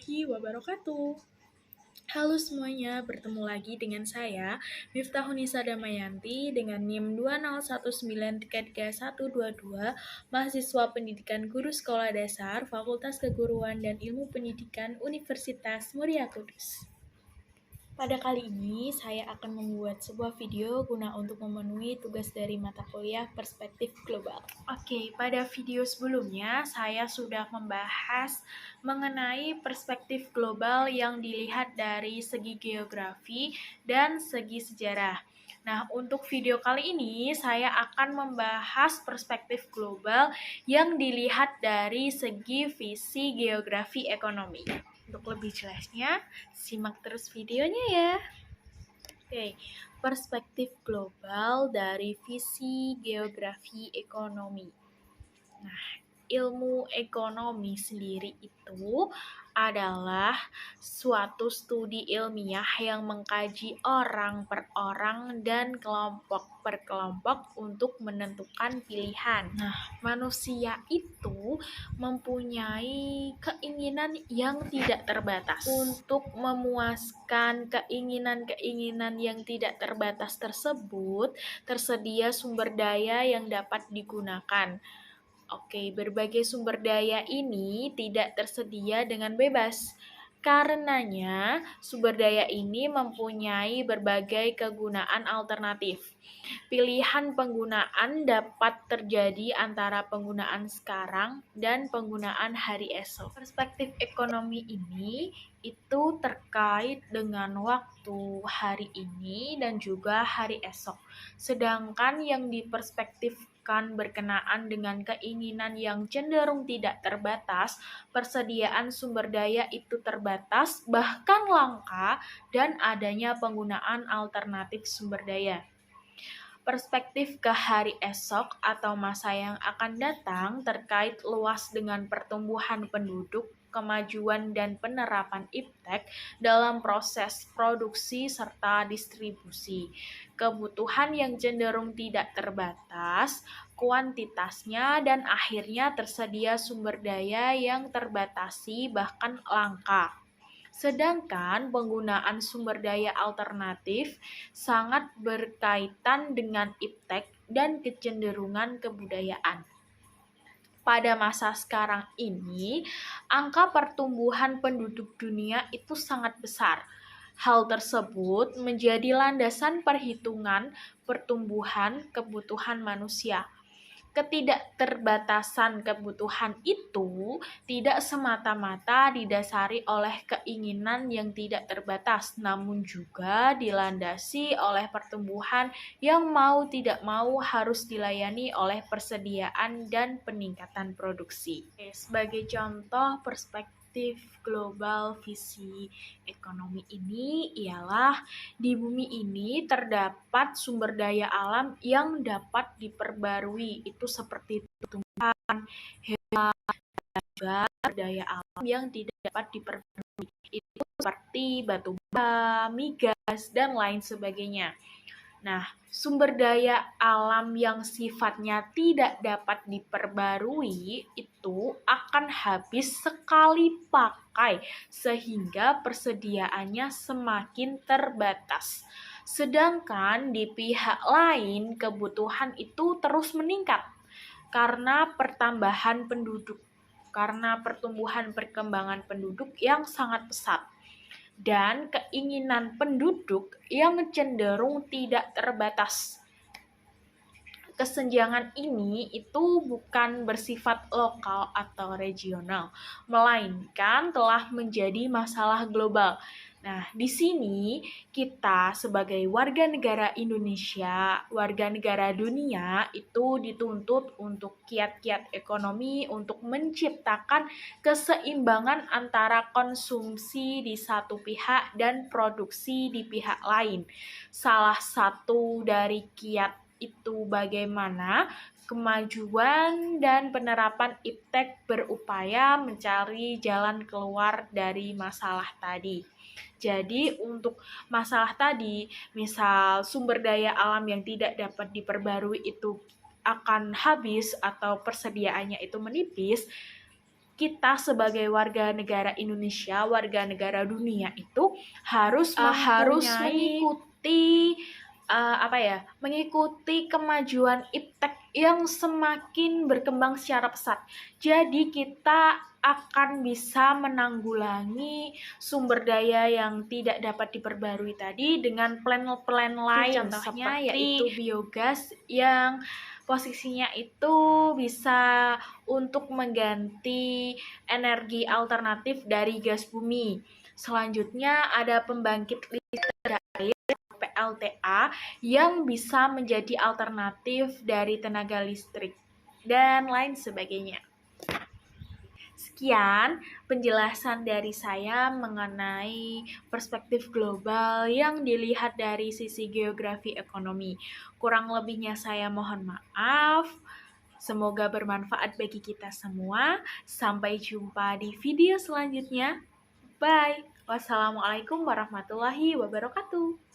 warahmatullahi wabarakatuh. Halo semuanya, bertemu lagi dengan saya, Miftahunisa Damayanti, dengan NIM 2019333122, mahasiswa pendidikan guru sekolah dasar, Fakultas Keguruan dan Ilmu Pendidikan Universitas Muria Kudus. Pada kali ini, saya akan membuat sebuah video guna untuk memenuhi tugas dari mata kuliah Perspektif Global. Oke, pada video sebelumnya, saya sudah membahas mengenai perspektif global yang dilihat dari segi geografi dan segi sejarah. Nah, untuk video kali ini, saya akan membahas perspektif global yang dilihat dari segi visi geografi ekonomi. Untuk lebih jelasnya, simak terus videonya ya. Oke, perspektif global dari visi geografi ekonomi. Nah, ilmu ekonomi sendiri itu adalah suatu studi ilmiah yang mengkaji orang per orang dan kelompok per kelompok untuk menentukan pilihan. Nah, manusia itu mempunyai keinginan yang tidak terbatas. Untuk memuaskan keinginan-keinginan yang tidak terbatas tersebut, tersedia sumber daya yang dapat digunakan. Oke, berbagai sumber daya ini tidak tersedia dengan bebas. Karenanya, sumber daya ini mempunyai berbagai kegunaan alternatif. Pilihan penggunaan dapat terjadi antara penggunaan sekarang dan penggunaan hari esok. Perspektif ekonomi ini itu terkait dengan waktu hari ini dan juga hari esok. Sedangkan yang diperspektifkan berkenaan dengan keinginan yang cenderung tidak terbatas, persediaan sumber daya itu terbatas, bahkan langka, dan adanya penggunaan alternatif sumber daya. Perspektif ke hari esok atau masa yang akan datang terkait luas dengan pertumbuhan penduduk, kemajuan dan penerapan iptek dalam proses produksi serta distribusi. Kebutuhan yang cenderung tidak terbatas, kuantitasnya dan akhirnya tersedia sumber daya yang terbatasi bahkan langka. Sedangkan penggunaan sumber daya alternatif sangat berkaitan dengan iptek dan kecenderungan kebudayaan. Pada masa sekarang ini, angka pertumbuhan penduduk dunia itu sangat besar. Hal tersebut menjadi landasan perhitungan pertumbuhan kebutuhan manusia. Ketidakterbatasan kebutuhan itu tidak semata-mata didasari oleh keinginan yang tidak terbatas, namun juga dilandasi oleh pertumbuhan yang mau tidak mau harus dilayani oleh persediaan dan peningkatan produksi. Sebagai contoh perspektif global visi ekonomi ini ialah di bumi ini terdapat sumber daya alam yang dapat diperbarui, itu seperti tumbuhan, hewan, dan juga daya alam yang tidak dapat diperbarui, itu seperti batu bara, migas, dan lain sebagainya. Nah, sumber daya alam yang sifatnya tidak dapat diperbarui itu akan habis sekali pakai sehingga persediaannya semakin terbatas. Sedangkan di pihak lain kebutuhan itu terus meningkat karena pertambahan penduduk, karena pertumbuhan perkembangan penduduk yang sangat pesat dan keinginan penduduk yang cenderung tidak terbatas. Kesenjangan ini itu bukan bersifat lokal atau regional, melainkan telah menjadi masalah global. Nah, di sini kita sebagai warga negara Indonesia, warga negara dunia itu dituntut untuk kiat-kiat ekonomi untuk menciptakan keseimbangan antara konsumsi di satu pihak dan produksi di pihak lain. Salah satu dari kiat itu bagaimana kemajuan dan penerapan iptek berupaya mencari jalan keluar dari masalah tadi. Jadi untuk masalah tadi, misal sumber daya alam yang tidak dapat diperbarui itu akan habis atau persediaannya itu menipis, kita sebagai warga negara Indonesia, warga negara dunia itu harus mengikuti mengikuti kemajuan iptek yang semakin berkembang secara pesat. Jadi kita akan bisa menanggulangi sumber daya yang tidak dapat diperbarui tadi dengan plan-plan lain, contohnya yaitu biogas yang posisinya itu bisa untuk mengganti energi alternatif dari gas bumi. Selanjutnya ada pembangkit listrik air PLTA yang bisa menjadi alternatif dari tenaga listrik dan lain sebagainya. Sekian penjelasan dari saya mengenai perspektif global yang dilihat dari sisi geografi ekonomi. Kurang lebihnya saya mohon maaf. Semoga bermanfaat bagi kita semua. Sampai jumpa di video selanjutnya. Bye. Wassalamualaikum warahmatullahi wabarakatuh.